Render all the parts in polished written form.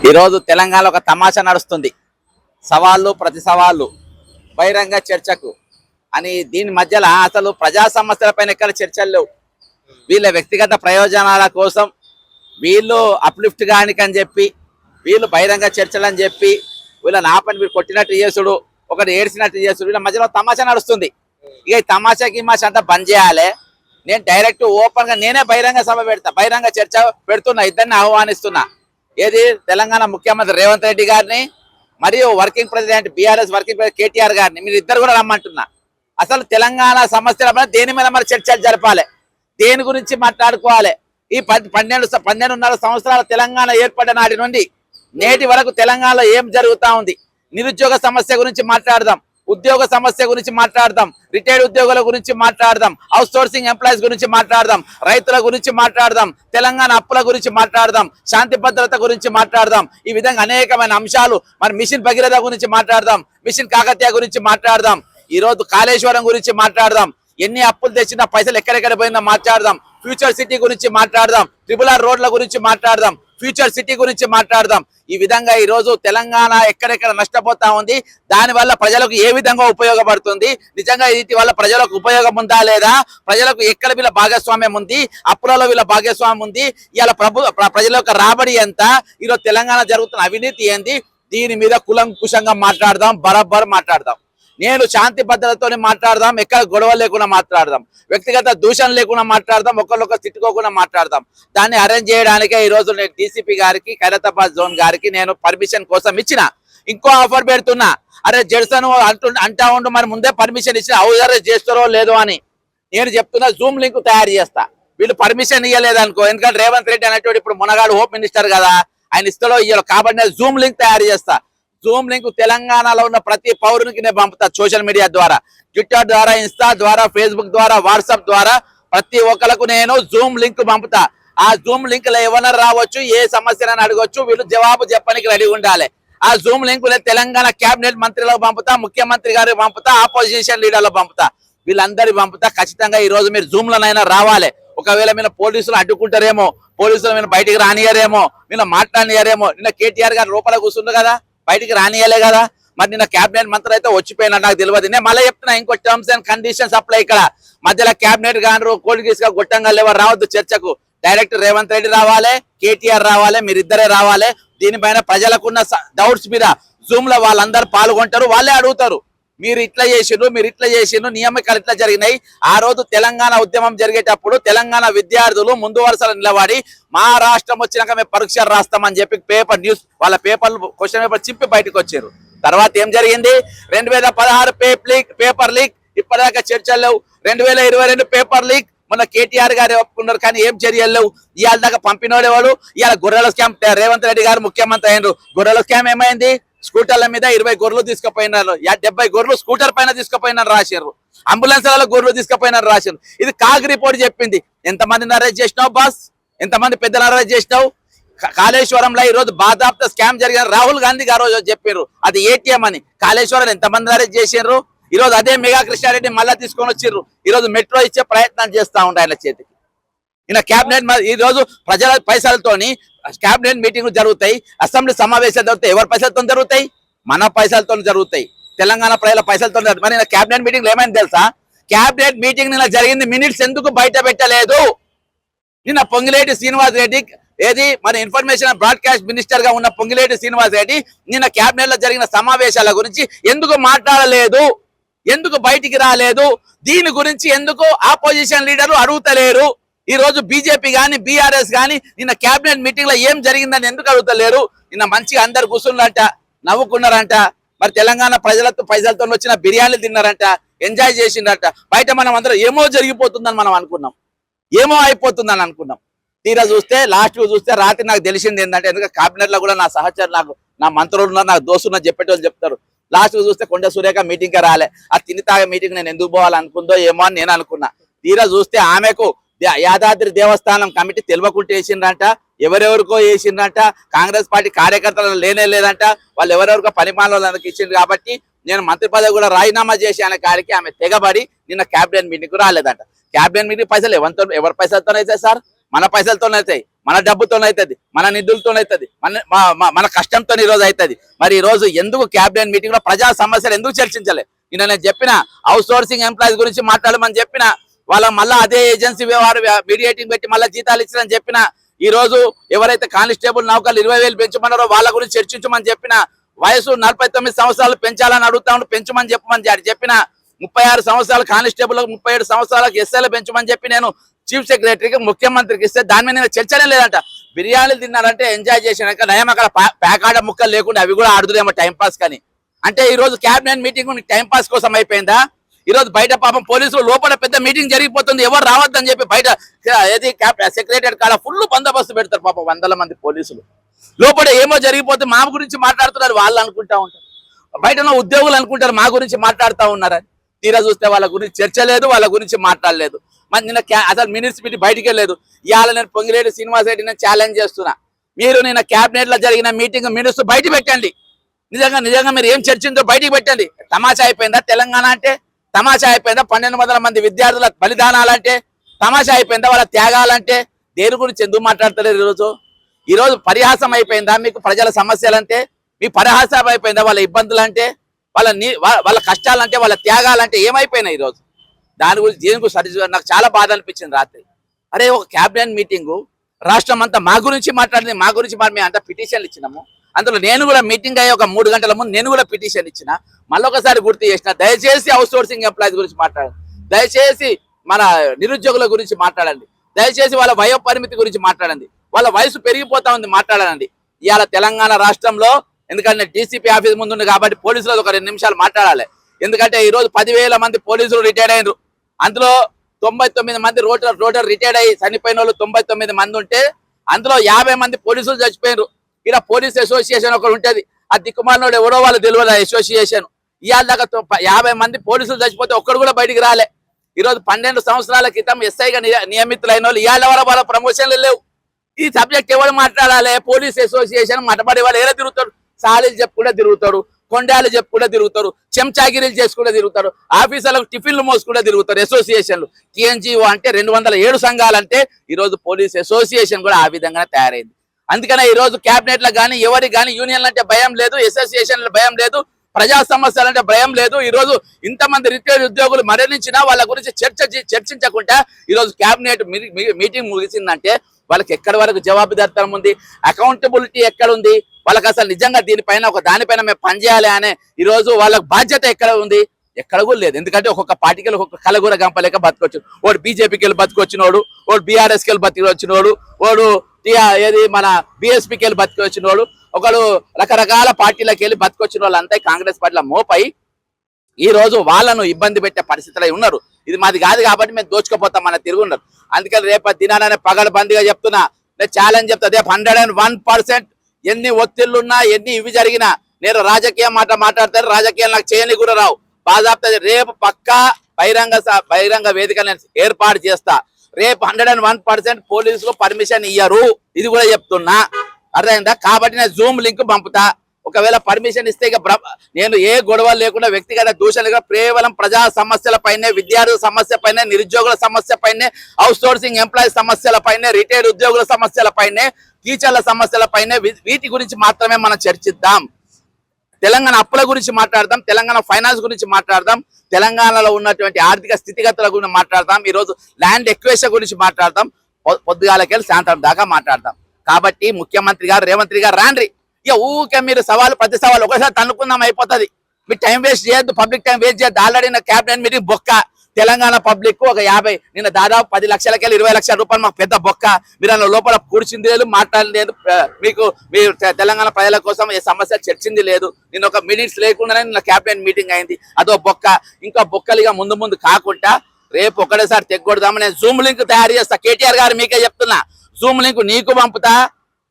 ఈరోజు తెలంగాణలో ఒక తమాషా నడుస్తుంది. సవాళ్ళు ప్రతి సవాళ్ళు బహిరంగ చర్చకు అని దీని మధ్యలో అసలు ప్రజా సమస్యలపైన ఎక్కడ చర్చలు లేవు. వీళ్ళ వ్యక్తిగత ప్రయోజనాల కోసం వీళ్ళు అప్లిఫ్ట్ కానికని చెప్పి వీళ్ళు బహిరంగ చర్చలు అని చెప్పి వీళ్ళని ఆపని వీళ్ళు కొట్టినట్టు చేసుడు, ఒకటి ఏడ్చినట్టు చేసుడు, వీళ్ళ మధ్యలో తమాషా నడుస్తుంది. ఇక ఈ తమాషా గిమాష అంతా బంద్ చేయాలి. నేను డైరెక్ట్ ఓపెన్ గా నేనే బహిరంగ సభ పెడతా, బహిరంగ చర్చ పెడుతున్నా, ఇద్దరిని ఆహ్వానిస్తున్నా. ఏది తెలంగాణ ముఖ్యమంత్రి రేవంత్ రెడ్డి గారిని మరియు working president BRS working president KTR గారిని మీరు ఇద్దరు కూడా రమ్మంటున్నా. అసలు తెలంగాణ సమస్యల దేని మీద మరి చర్చలు జరపాలి, దేని గురించి మాట్లాడుకోవాలి. ఈ 12.5 సంవత్సరాల తెలంగాణ ఏర్పడిన నాటి నుండి నేటి వరకు తెలంగాణలో ఏం జరుగుతా ఉంది, నిరుద్యోగ సమస్య గురించి మాట్లాడదాం, ఉద్యోగ సమస్య గురించి మాట్లాడదాం, రిటైర్డ్ ఉద్యోగుల గురించి మాట్లాడదాం, అవుట్ సోర్సింగ్ ఎంప్లాయీస్ గురించి మాట్లాడదాం, రైతుల గురించి మాట్లాడదాం, తెలంగాణ అప్పుల గురించి మాట్లాడదాం, శాంతి భద్రత గురించి మాట్లాడదాం. ఈ విధంగా అనేకమైన అంశాలు, మరి మిషన్ భగీరథ గురించి మాట్లాడదాం, మిషన్ కాకతీయ గురించి మాట్లాడదాం, ఈ రోజు కాళేశ్వరం గురించి మాట్లాడదాం, ఎన్ని అప్పులు తెచ్చినా పైసలు ఎక్కడెక్కడ పోయిందో మాట్లాడదాం, ఫ్యూచర్ సిటీ గురించి మాట్లాడదాం, ట్రిపుల్ రోడ్ల గురించి మాట్లాడదాం, ఫ్యూచర్ సిటీ గురించి మాట్లాడదాం. ఈ విధంగా ఈ రోజు తెలంగాణ ఎక్కడెక్కడ నష్టపోతా ఉంది, దానివల్ల ప్రజలకు ఏ విధంగా ఉపయోగపడుతుంది, నిజంగా వీటి వల్ల ప్రజలకు ఉపయోగం ఉందా లేదా, ప్రజలకు ఎక్కడ వీళ్ళ భాగస్వామ్యం ఉంది, అప్పులలో వీళ్ళ భాగస్వామ్యం ఉంది, ఇవాళ ప్రజల యొక్క రాబడి ఎంత, ఈరోజు తెలంగాణ జరుగుతున్న అవినీతి ఏంది, దీని మీద కులంకుశంగా మాట్లాడదాం, బరాబర్ మాట్లాడదాం. నేను శాంతి భద్రతతో మాట్లాడదాం, ఎక్కడ గొడవ లేకుండా మాట్లాడదాం, వ్యక్తిగత దూషణ లేకుండా మాట్లాడదాం, ఒకరికొకరు తిట్టుకోకుండా మాట్లాడదాం. దాన్ని అరేంజ్ చేయడానికే ఈ రోజు నేను డీసీపీ గారికి ఖైరతాబాద్ జోన్ గారికి నేను పర్మిషన్ కోసం ఇచ్చిన. ఇంకో ఆఫర్ పెడుతున్నా, అరే జడ్సన్ అంటా ఉండు మరి ముందే పర్మిషన్ ఇచ్చిన అవుజరే చేస్తారో లేదో అని. నేను చెప్తున్నా జూమ్ లింక్ తయారు చేస్తా, వీళ్ళు పర్మిషన్ ఇవ్వలేదనుకో, ఎందుకంటే రేవంత్ రెడ్డి అనేటువంటి ఇప్పుడు మునగాడు హోమ్ మినిస్టర్ కదా, ఆయన ఇస్తాడో ఇయ్యాలో, కాబట్టి నేను జూమ్ లింక్ తయారు చేస్తా. జూమ్ లింక్ తెలంగాణలో ఉన్న ప్రతి పౌరునికి నేను పంపుతా, సోషల్ మీడియా ద్వారా, ట్విట్టర్ ద్వారా, ఇన్స్టా ద్వారా, ఫేస్బుక్ ద్వారా, వాట్సాప్ ద్వారా ప్రతి ఒక్కరికి నేను జూమ్ లింక్ పంపుతా. ఆ జూమ్ లింక్ లో ఎవరైనా రావచ్చు, ఏ సమస్యనని అడగవచ్చు, వీళ్ళు జవాబు చెప్పడానికి రెడీ ఉండాలి. ఆ జూమ్ లింక్ తెలంగాణ కేబినెట్ మంత్రులకు పంపుతా, ముఖ్యమంత్రి గారికి పంపుతా, ఆపోజిషన్ లీడర్లకు పంపుతా, వీళ్ళందరికి పంపుతా. ఖచ్చితంగా ఈ రోజు మీరు జూమ్ లోనైనా రావాలి. ఒకవేళ మీరు పోలీసులు అడ్డుకుంటారేమో, పోలీసులు మీరు బయటికి రానియారేమో, మీరు మాట్లాడియారేమో. నిన్న కేటీఆర్ గారు లోపల కూర్చుండు కదా, బయటికి రానియలే కదా, మరి నిన్న కేబినెట్ మంత్రి అయితే వచ్చిపోయినా నాకు తెలియదు. నేను మళ్ళీ చెప్తున్నా, ఇంకో టర్మ్స్ అండ్ కండిషన్స్ అప్లై. ఇక్కడ మధ్యలో కేబినెట్ గారు కోడిగిస్గా గొట్టంగా ఎవరు రావద్దు చర్చకు. డైరెక్ట్ రేవంత్ రెడ్డి రావాలి, కేటీఆర్ రావాలి, మీరిద్దరే రావాలి. దీనిపైన ప్రజలకున్న డౌట్స్ మీద జూమ్ లో వాళ్ళందరూ పాల్గొంటారు, వాళ్ళే అడుగుతారు, మీరు ఇట్లా చేసిండ్రు, మీరు ఇట్లా చేసిండ్రు, నియామకాలు ఇట్లా జరిగినాయి. ఆ రోజు తెలంగాణ ఉద్యమం జరిగేటప్పుడు తెలంగాణ విద్యార్థులు ముందు వరుసలో నిలబడి మా రాష్ట్రం వచ్చినాక మేము పరీక్షలు రాస్తామని చెప్పి పేపర్ న్యూస్ వాళ్ళ పేపర్లు క్వశ్చన్ పేపర్ చింపి బయటకు వచ్చారు. తర్వాత ఏం జరిగింది, 2016 పేపర్ లీక్, ఇప్పటిదాకా చర్చలు లేవు. 2022 పేపర్ లీక్ మొన్న కేటీఆర్ గారు ఒప్పుకున్నారు, కానీ ఏం చర్యలు లేవు. ఇవాళ దాకా పంపినోడే వాడు. ఇవాళ గొర్రెల స్కామ్, రేవంత్ రెడ్డి గారు ముఖ్యమంత్రి అయినరు, గొర్రెల స్కామ్ ఏమైంది, స్కూటర్ల మీద 20 గొర్రెలు తీసుకుపోయినారు, 70 గొర్రెలు స్కూటర్ పైన తీసుకుపోయినారు రాశారు, అంబులెన్స్లలో గొర్రెలు తీసుకుపోయినారు రాశారు. ఇది కాగ్ రిపోర్ట్ చెప్పింది. ఎంతమందిని అరెస్ట్ చేసినావు బాస్, ఎంతమంది పెద్దలు అరెస్ట్ చేసినావు. కాళేశ్వరంలో ఈ రోజు బాధాప్త స్కామ్ జరిగిన రాహుల్ గాంధీ గారు చెప్పారు, అది ఏటీఎం అని. కాళేశ్వరం ఎంతమంది అరెస్ట్ చేసారు. ఈ రోజు అదే మెగా కృష్ణారెడ్డి మళ్ళా తీసుకొని వచ్చిర్రు. ఈ రోజు మెట్రో ఇచ్చే ప్రయత్నం చేస్తా ఉండే ఆయన చేతికి. ఈయన క్యాబినెట్ ఈ రోజు ప్రజల పైసలతోని క్యాబినెట్ మీటింగ్లు జరుగుతాయి, అసెంబ్లీ సమావేశాలు జరుగుతాయి. ఎవరి పైసలతో జరుగుతాయి, మన పైసలతో జరుగుతాయి, తెలంగాణ ప్రజల పైసలతో. మరి క్యాబినెట్ మీటింగ్లు ఏమైంది తెలుసా, క్యాబినెట్ మీటింగ్ నిన్న జరిగింది, మినిట్స్ ఎందుకు బయట పెట్టలేదు. నిన్న పొంగిలేటి శ్రీనివాస్ రెడ్డి, ఏది మన ఇన్ఫర్మేషన్ బ్రాడ్కాస్ట్ మినిస్టర్ గా ఉన్న పొంగిలేటి శ్రీనివాస్ రెడ్డి నిన్న క్యాబినెట్ లో జరిగిన సమావేశాల గురించి ఎందుకు మాట్లాడలేదు, ఎందుకు బయటికి రాలేదు, దీని గురించి ఎందుకు ఆపోజిషన్ లీడర్లు అడుగుతలేరు. ఈ రోజు బీజేపీ గాని బీఆర్ఎస్ గాని నిన్న క్యాబినెట్ మీటింగ్ లో ఏం జరిగిందని ఎందుకు అడుగుతలేరు. నిన్న మంచిగా అందరు కూర్చున్నారంట, నవ్వుకున్నారంట, మరి తెలంగాణ ప్రజలతో పైసలతో వచ్చిన బిర్యానీలు తిన్నారంట, ఎంజాయ్ చేసిండ్రంట. బయట మనం అందరం ఏమో జరిగిపోతుందని మనం అనుకున్నాం, ఏమో అయిపోతుందని అనుకున్నాం. తీరా చూస్తే లాస్ట్ చూస్తే రాత్రి నాకు తెలిసింది ఏంటంటే, ఎందుకంటే కేబినెట్ లో కూడా నా సహచరు, నాకు నా మంత్రులు ఉన్నారు, నాకు దోస్తున్నారు, చెప్పేటోళ్ళు చెప్తారు. లాస్ట్ చూస్తే కొండ సురేఖ మీటింగ్కి రాలే. ఆ తిని తాగే మీటింగ్ నేను ఎందుకు పోవాలనుకుందో ఏమో అని నేను అనుకున్నా. తీరా చూస్తే ఆమెకు యాదాద్రి దేవస్థానం కమిటీ తెలియకుంటే వేసిండ్రంట, ఎవరెవరికో వేసిండ్రంట, కాంగ్రెస్ పార్టీ కార్యకర్తలు లేదంట, వాళ్ళు ఎవరెవరికో పనిమాలకు ఇచ్చిండ్రు. కాబట్టి నేను మంత్రి పదవి కూడా రాజీనామా చేసి అనే కాడికి ఆమె తెగబడి నిన్న క్యాబినెట్ మీటింగ్ రాలేదంట. క్యాబినెట్ మీటింగ్ పైసలు ఎవరి పైసలతో అయితే సార్, మన పైసలతోనే అవుతాయి, మన డబ్బుతోనే అవుతుంది, మన నిధులతోనే అవుతుంది, మన కష్టంతో ఈ రోజు అవుతుంది. మరి ఈ రోజు ఎందుకు క్యాబినెట్ మీటింగ్ లో ప్రజా సమస్యలు ఎందుకు చర్చించలే? నేను చెప్పిన హౌస్ సోర్సింగ్ ఎంప్లాయీస్ గురించి మాట్లాడమని చెప్పిన, వాళ్ళ మళ్ళీ అదే ఏజెన్సీ వ్యవహారం మీడియేటింగ్ పెట్టి మళ్ళీ జీతాలు ఇచ్చారని చెప్పిన. ఈ రోజు ఎవరైతే కానిస్టేబుల్ నౌకర్లు 20,000 పెంచమన్నారో వాళ్ళ గురించి చర్చించమని చెప్పిన. వయసు 49 సంవత్సరాలు పెంచాలని అడుగుతా ఉంటే పెంచమని చెప్పిన. 36 సంవత్సరాలు కానిస్టేబుల్, 37 సంవత్సరాలకు ఎస్ఐలు పెంచమని చెప్పి నేను చీఫ్ సెక్రటరీకి ముఖ్యమంత్రికి ఇస్తే దాని మీద చర్చనే లేదంట. బిర్యానీలు తిన్నారంటే ఎంజాయ్ చేసినాక నయం అక్కడ ప్యాకాడ ముక్కలు లేకుండా అవి కూడా ఆడుతులేమో టైంపాస్ కానీ. అంటే ఈ రోజు క్యాబినెట్ మీటింగ్ టైంపాస్ కోసం అయిపోయిందా? ఈ రోజు బయట పాపం పోలీసులు లోపల పెద్ద మీటింగ్ జరిగిపోతుంది, ఎవరు రావద్దని చెప్పి బయట ఏది సెక్రటరీ కాడ ఫుల్ బందోబస్తు పెడతారు పాపం 100 మంది పోలీసులు. లోపల ఏమో జరిగిపోతే మా గురించి మాట్లాడుతున్నారు వాళ్ళు అనుకుంటా ఉంటారు, బయట ఉన్న ఉద్యోగులు అనుకుంటారు మా గురించి మాట్లాడుతూ ఉన్నారని. తీరా చూస్తే వాళ్ళ గురించి చర్చ లేదు, వాళ్ళ గురించి మాట్లాడలేదు. మరి నిన్న అసలు మినిట్స్ పెట్టి బయటికి వెళ్ళలేదు. ఇవాళ నేను పొంగిరెడ్డి శ్రీనివాస్ రెడ్డి నేను ఛాలెంజ్ చేస్తున్నా, మీరు నిన్న క్యాబినెట్ లో జరిగిన మీటింగ్ మినిట్స్ బయట పెట్టండి. నిజంగా మీరు ఏం చర్చిందో బయటికి పెట్టండి. తమాషా అయిపోయిందా తెలంగాణ అంటే? తమాషా అయిపోయిందా 1200 మంది విద్యార్థుల బలిదానాలంటే? తమాషా అయిపోయిందా వాళ్ళ త్యాగాలంటే? దేని గురించి ఎందుకు మాట్లాడతలేరు ఈ రోజు పరిహాసం అయిపోయిందా మీకు ప్రజల సమస్యలంటే? మీ పరిహాసం అయిపోయిందా వాళ్ళ ఇబ్బందులంటే, వాళ్ళ కష్టాలంటే, వాళ్ళ త్యాగాలంటే? ఏమైపోయినాయి ఈరోజు? దాని గురించి దేని గురించి నాకు చాలా బాధ అనిపించింది రాత్రి. అరే ఒక క్యాబినెట్ మీటింగు రాష్ట్రం అంతా మా గురించి మాట్లాడింది, మా గురించి మేము అంతా పిటిషన్లు ఇచ్చినాము. అందులో నేను కూడా మీటింగ్ అయ్యి ఒక 3 గంటల ముందు నేను కూడా పిటిషన్ ఇచ్చిన. మళ్ళొకసారి గుర్తు చేసిన, దయచేసి అవుట్ సోర్సింగ్ ఎంప్లాయీస్ గురించి మాట్లాడండి, దయచేసి మన నిరుద్యోగుల గురించి మాట్లాడండి, దయచేసి వాళ్ళ వయో పరిమితి గురించి మాట్లాడండి, వాళ్ళ వయసు పెరిగిపోతా ఉంది మాట్లాడాలండి. ఇవాళ తెలంగాణ రాష్ట్రంలో ఎందుకంటే డీసీపీ ఆఫీస్ ముందు ఉంది కాబట్టి పోలీసులు ఒక 2 నిమిషాలు మాట్లాడాలి. ఎందుకంటే ఈ రోజు 10,000 మంది పోలీసులు రిటైర్డ్ అయినారు. అందులో 99 మంది రోటర్ రిటైర్డ్ అయ్యి చనిపోయిన వాళ్ళు 99 మంది ఉంటే అందులో 50 మంది పోలీసులు చచ్చిపోయినారు. ఇక్కడ పోలీస్ అసోసియేషన్ ఒకటి ఉంటుంది, ఆ దిక్కుమాలినోడు ఎవరో వాళ్ళు తెలియదు అసోసియేషన్. ఇవాళ దాకా 50 మంది పోలీసులు చచ్చిపోతే ఒక్కడు కూడా బయటికి రాలే. ఈరోజు 12 సంవత్సరాల క్రితం ఎస్ఐగా నియమితులైన వాళ్ళు ఇవాళ వాళ్ళ ప్రమోషన్లు లేవు. ఈ సబ్జెక్ట్ ఎవరు మాట్లాడాలి? పోలీస్ అసోసియేషన్ మటపడి వాళ్ళు ఎలా తిరుగుతారు? సాలీలు చెప్పుకుంటే తిరుగుతారు, కొండాలు చెప్పుకుంటే తిరుగుతారు, చెంచాగిరీలు చేసుకుంటే తిరుగుతారు, ఆఫీసర్లకు టిఫిన్లు మోసుకుంటే తిరుగుతారు. అసోసియేషన్లు టీఎన్జిఓ అంటే 207 సంఘాలంటే ఈరోజు పోలీస్ అసోసియేషన్ కూడా ఆ విధంగానే తయారైంది. అందుకనే ఈ రోజు క్యాబినెట్ లో కానీ ఎవరికి కానీ యూనియన్లు అంటే భయం లేదు, అసోసియేషన్లు భయం లేదు, ప్రజా సమస్యలు అంటే భయం లేదు. ఈ రోజు ఇంతమంది రిటైర్డ్ ఉద్యోగులు మరణించినా వాళ్ళ గురించి చర్చించకుండా ఈ రోజు క్యాబినెట్ మీటింగ్ ముగిసిందంటే వాళ్ళకి ఎక్కడి వరకు జవాబుదారితనం ఉంది, అకౌంటబిలిటీ ఎక్కడుంది, వాళ్ళకి అసలు నిజంగా దీనిపైన దానిపైన మేము పనిచేయాలి అనే ఈ రోజు వాళ్ళకి బాధ్యత ఎక్కడ ఉంది? ఎక్కడ కూడా లేదు. ఎందుకంటే ఒక్కొక్క పార్టీకి ఒక్కొక్క కలగూర గంపలేక బతకొచ్చు. వాడు బీజేపీకి వెళ్ళి బతికొచ్చినోడు, వాడు బీఆర్ఎస్కి వెళ్ళి బతికి వచ్చినోడు, వాడు ఏది మన బీఎస్పీకి వెళ్ళి బతికి వచ్చినోడు, ఒకడు రకరకాల పార్టీలకు వెళ్ళి బతికొచ్చిన వాళ్ళు అంతా కాంగ్రెస్ పార్టీలో మోపై ఈ రోజు వాళ్ళను ఇబ్బంది పెట్టే పరిస్థితులు ఉన్నారు. ఇది మాది కాదు కాబట్టి మేము దోచుకుపోతామన్న తిరుగున్నారు. అందుకని రేపు దినానే పగడబందిగా చెప్తున్నా, నేను ఛాలెంజ్ చెప్తా, రేపు 101% ఎన్ని ఒత్తిళ్లున్నా ఎన్ని ఇవి జరిగినా నేను రాజకీయ మాట్లాడతాను, రాజకీయాలు నాకు చేయని కూడా రావు. బాజాప్తా రేపు పక్కా బహిరంగ వేదిక నేను ఏర్పాటు చేస్తా. రేపు 101% పోలీసులు పర్మిషన్ ఇయ్యరు, ఇది కూడా చెప్తున్నా, అర్థమైందా? కాబట్టి నేను జూమ్ లింక్ పంపుతా. ఒకవేళ పర్మిషన్ ఇస్తే ఇక నేను ఏ గొడవలు లేకుండా వ్యక్తిగత దూషణలు కేవలం ప్రజా సమస్యలపైనే, విద్యార్థుల సమస్యపైనే, నిరుద్యోగుల సమస్యపైనే, అవుట్ సోర్సింగ్ ఎంప్లాయీస్ సమస్యలపైనే, రిటైర్డ్ ఉద్యోగుల సమస్యలపైనే, టీచర్ల సమస్యలపైనే, వీటి గురించి మాత్రమే మనం చర్చిద్దాం. తెలంగాణ అప్పుల గురించి మాట్లాడదాం, తెలంగాణ ఫైనాన్స్ గురించి మాట్లాడదాం, తెలంగాణలో ఉన్నటువంటి ఆర్థిక స్థితిగతుల గురించి మాట్లాడదాం, ఈరోజు ల్యాండ్ ఎక్వేషన్ గురించి మాట్లాడదాం, పొద్దుగాలకెళ్ళి సాయంత్రం దాకా మాట్లాడదాం. కాబట్టి ముఖ్యమంత్రి గారు రేవంత్ రెడ్డి గారు రాండ్రి, ఇక ఊకే మీరు ప్రతి సవాలు ఒకసారి తన్నుకుందాం అయిపోతుంది. మీరు టైం వేస్ట్ చేయొద్దు, పబ్లిక్ టైం వేస్ట్ చేయొద్దు. ఆల్రెడీ నా క్యాబినెట్ మీటింగ్ బొక్క. తెలంగాణ పబ్లిక్ ఒక 50 నిన్న దాదాపు 10 లక్షలకెళ్ళి 20 లక్షల రూపాయలు మాకు పెద్ద బొక్క. మీరు అందులో లోపల కూర్చుంది లేదు, మాట్లాడింది లేదు, మీరు తెలంగాణ ప్రజల కోసం ఏ సమస్య చర్చింది లేదు. నేను ఒక మినిట్స్ లేకుండానే నిన్న క్యాబినెట్ మీటింగ్ అయింది, అదో బొక్క. ఇంకా బొక్కలుగా ముందు కాకుండా రేపు ఒకటేసారి తెగొడదామని నేను జూమ్ లింక్ తయారు చేస్తా. కేటీఆర్ గారు మీకే చెప్తున్నా, జూమ్ లింక్ నీకు పంపుతా,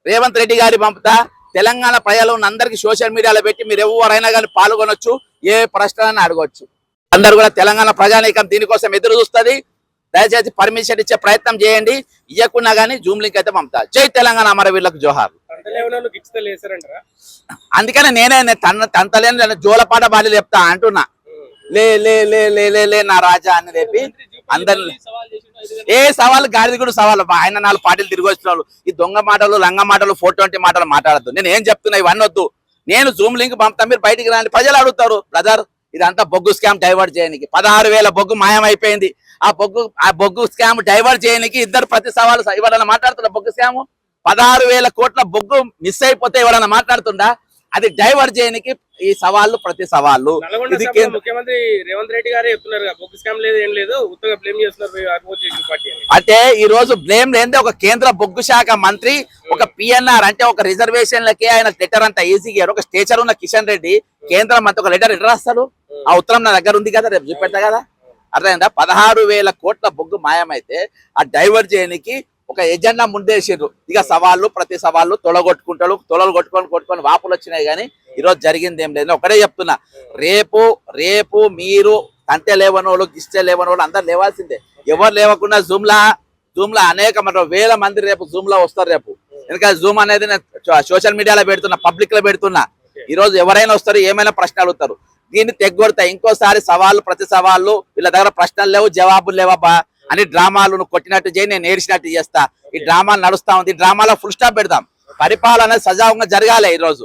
రేవంత్ రెడ్డి గారి పంపుతా. తెలంగాణ ప్రజలు అందరికీ సోషల్ మీడియాలో పెట్టి మీరు ఎవరైనా కానీ పాల్గొనొచ్చు, ఏ ప్రశ్నలను అడగొచ్చు. అందరు కూడా తెలంగాణ ప్రజానీకం దీనికోసం ఎదురు చూస్తుంది. దయచేసి పర్మిషన్ ఇచ్చే ప్రయత్నం చేయండి, ఇవ్వకున్నా కానీ జూమ్ లింక్ అయితే పంపుతా. జై తెలంగాణ అమరవీరులకు జోహార్. అందుకనే నేనే తంతలేని జోలపాట బాలి చెప్తా అంటున్నా, లే లే లే లే లే నా రాజా అని రేపి అందరిని ఏ సవాళ్ళు గాడిది కూడా సవాళ్ళు ఆయన 4 పార్టీలు తిరిగి వచ్చిన ఈ దొంగ మాటలు లంగ మాటలు 420 మాటలు మాట్లాడద్దు. నేను ఏం చెప్తున్నా ఇవన్నీ వద్దు. నేను జూమ్ లింక్ పంపుతా, మీరు బయటికి రాండి. ప్రజలు అడుగుతారు, బ్రదర్ ఇదంతా బొగ్గు స్కామ్ డైవర్ట్ చేయడానికి 16,000 బొగ్గు మాయమైపోయింది. ఆ బొగ్గు స్కామ్ డైవర్ట్ చేయడానికి ఇద్దరు ప్రతి సవాలు ఎవరైనా మాట్లాడుతున్నా? బొగ్గు స్కామ్ 16,000 కోట్ల బొగ్గు మిస్ అయిపోతే ఎవరైనా మాట్లాడుతుందా? అది డైవర్ట్ చేయడానికి ఈ సవాళ్ళు ప్రతి సవాళ్ళు. ఇది ముఖ్యమంత్రి రేవంత్ రెడ్డి గారే చెప్తున్నారు, బొగ్గు స్కామ్ లేదు ఏం లేదు, ఉత్తగా బ్లేమ్ చేస్తున్నారు అపోజిషన్ పార్టీ అని. అంటే ఈ రోజు బ్లేమ్ లేదే ఒక కేంద్ర బొగ్గు శాఖ మంత్రి ఒక పిఎన్ఆర్ అంటే ఒక రిజర్వేషన్లకే ఆయన లెటర్ అంత ఈజీగా ఒక స్టేచర్ ఉన్న కిషన్ రెడ్డి కేంద్ర మంత్రి ఒక లెటర్ ఎట్లా రాస్తారు? ఆ ఉత్తరం నా దగ్గర ఉంది కదా, రేపు చూపెడతా కదా. అర్థమైందా? 16,000 కోట్ల బొగ్గు మాయమైతే ఆ డైవర్ట్ చేయడానికి ఒక ఎజెండా ముందేసారు. ఇక సవాళ్ళు ప్రతి సవాళ్ళు తొలగొట్టుకుంటారు, కొట్టుకొని వాపులు వచ్చినాయి. కానీ ఈరోజు జరిగింది ఏం లేదు. ఒకటే చెప్తున్నా, రేపు మీరు తంటే లేవనోళ్ళు గిస్తే లేవనోళ్ళు అందరు లేవాల్సిందే. ఎవరు లేవకుండా జూమ్ లా అనేక వేల మంది రేపు జూమ్ లో వస్తారు రేపు. ఎందుకంటే జూమ్ అనేది నేను సోషల్ మీడియాలో పెడుతున్నా, పబ్లిక్ లో పెడుతున్నా. ఈ రోజు ఎవరైనా వస్తారు, ఏమైనా ప్రశ్న అడుగుతారు. దీన్ని తెగ్గొడతాయి. ఇంకోసారి సవాళ్ళు ప్రతి సవాళ్ళు వీళ్ళ దగ్గర ప్రశ్నలు లేవు, జవాబులు లేవబ్బా అని డ్రామాలు నువ్వు కొట్టినట్టు చేయి, నేను ఏడ్చినట్టు చేస్తా. ఈ డ్రామాలు నడుస్తా ఉంది. ఈ డ్రామాలో ఫుల్ స్టాప్ పెడతాం. పరిపాలన సజావుగా జరగాలి. ఈ రోజు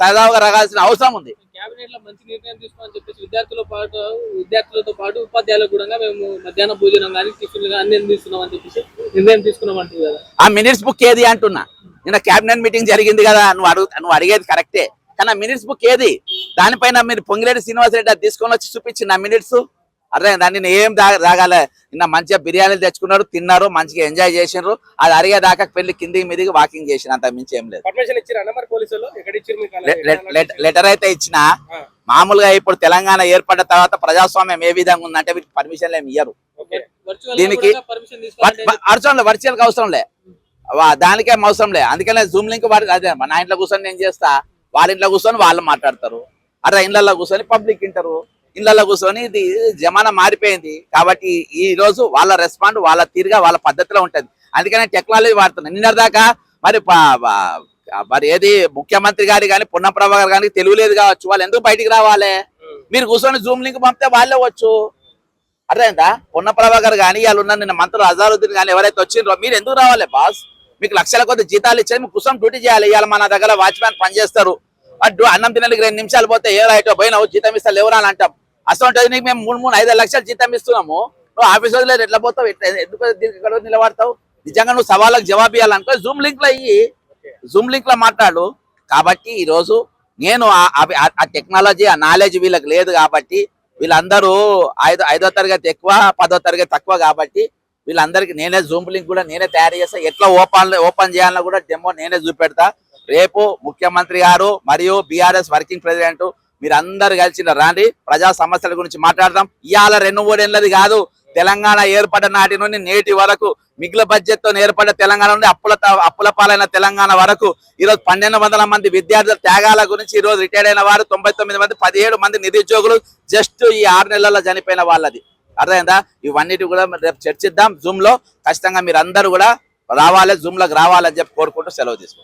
సజావుగా జరగాల్సిన అవసరం ఉంది. కేబినెట్ లో మంచి నిర్ణయం తీసుకోవాలని చెప్పేసి విద్యార్థులతో పాటు ఉపాధ్యాయులకు కూడా మేము మధ్యాహ్న భోజనం కానీ టిఫిన్లు కానీ అన్ని అందిస్తున్నాం అని చెప్పేసి నిర్ణయం తీసుకున్నాం అంటారు కదా. ఆ మినిట్స్ బుక్ ఏది అంటున్నా. నిన్న కేబినెట్ మీటింగ్ జరిగింది కదా, నువ్వు అడిగేది కరెక్టే. కానీ ఆ మినిట్స్ బుక్ ఏది? దానిపైన మీరు పొంగిరెడ్డి శ్రీనివాసరెడ్డి అది తీసుకొని వచ్చి చూపించింది ఆ మినిట్స్. అదే దాన్ని ఏం తాగాలి. నిన్న మంచిగా బిర్యానీలు తెచ్చుకున్నారు, తిన్నారు, మంచిగా ఎంజాయ్ చేసినారు. అది అరిగేదాకా పెళ్లి కిందికి మీదికి వాకింగ్ చేసిన, అంత మించి ఏం లేదు. లెటర్ అయితే ఇచ్చిన. మామూలుగా ఇప్పుడు తెలంగాణ ఏర్పడ్డ తర్వాత ప్రజాస్వామ్యం ఏ విధంగా ఉందంటే వీటికి పర్మిషన్లు ఏమి ఇయ్యరు. దీనికి వర్చువల్ అవసరం లే, దానికేం అవసరం లే. అందుకనే జూమ్ లింక్ అదే నా ఇంట్లో కూర్చొని నేను చేస్తా, వాళ్ళ ఇంట్లో కూర్చొని వాళ్ళు మాట్లాడతారు. అదే ఇళ్లలో కూర్చొని పబ్లిక్ వింటారు. ఇళ్లలో కూర్చొని ఇది జమానా మారిపోయింది. కాబట్టి ఈ రోజు వాళ్ళ రెస్పాండ్ వాళ్ళ తీరుగా వాళ్ళ పద్ధతిలో ఉంటుంది. అందుకనే టెక్నాలజీ వాడుతున్నాను. నిన్నటిదాకా మరి ఏది ముఖ్యమంత్రి గారి కానీ పొన్నం ప్రభాకర్ గారికి తెలియలేదు కావచ్చు. వాళ్ళు ఎందుకు బయటికి రావాలి? మీరు కూర్చొని జూమ్ లింక్ పంపితే వాళ్ళే వచ్చు. అర్థమైందా? పొన్నం ప్రభాకర్ కానీ వాళ్ళు ఉన్న నిన్న మంత్రులు అజారుద్దీన్ కానీ ఎవరైతే వచ్చిండ్రో మీరు ఎందుకు రావాలి బాస్? మీకు లక్షల కొద్ది జీతాలు ఇచ్చేది మీకు కూర్చొని డ్యూటీ చేయాలి. ఇవాళ మన దగ్గర వాచ్మ్యాన్ పనిచేస్తారు. అన్నం తినడానికి 2 నిమిషాలు పోతే ఏ రైటో పోయినావు జీతం ఇస్తా లేవురా అని అంటాం. అసలు నీకు మేము 3-5 లక్షలు జీతం ఇస్తున్నాము. నువ్వు ఆఫీస్ లేదు ఎట్లా పోతావు? ఎందుకు దీనికి ఇక్కడ నిలబడతావు? నిజంగా నువ్వు సవాళ్ళకి జవాబు ఇవ్వాలనుకో జూమ్ లింక్ లో అయ్యి జూమ్ లింక్ లో మాట్లాడు. కాబట్టి ఈ రోజు నేను ఆ టెక్నాలజీ ఆ నాలెడ్జ్ వీళ్ళకి లేదు. కాబట్టి వీళ్ళందరూ 5వ తరగతి ఎక్కువ 10వ తరగతి తక్కువ. కాబట్టి వీళ్ళందరికీ నేనే జూమ్ లింక్ కూడా నేనే తయారు చేస్తా. ఎట్లా ఓపెన్ చేయాలన్నా కూడా డెమో నేనే చూపెడతా. రేపు ముఖ్యమంత్రి గారు మరియు బీఆర్ఎస్ వర్కింగ్ ప్రెసిడెంట్ మీరందరూ కలిసి రాండి, ప్రజా సమస్యల గురించి మాట్లాడదాం. ఇవాళ 2-3 ఏళ్ళది కాదు, తెలంగాణ ఏర్పడ్డ నాటి నుండి నేటి వరకు మిగులు బడ్జెట్ తో ఏర్పడ్డ తెలంగాణ నుండి అప్పుల పాలైన తెలంగాణ వరకు ఈరోజు 1,200 మంది విద్యార్థుల త్యాగాల గురించి ఈరోజు రిటైర్డ్ అయిన వారు 99 మంది, 17 మంది నిరుద్యోగులు జస్ట్ ఈ 6 నెలల్లో చనిపోయిన వాళ్ళది. అర్థమైందా? ఇవన్నిటి కూడా రేపు చర్చిద్దాం జూమ్ లో. ఖచ్చితంగా మీరు అందరూ కూడా రావాలి, జూమ్ లోకి రావాలని చెప్పి కోరుకుంటూ సెలవు తీసుకుంటాం.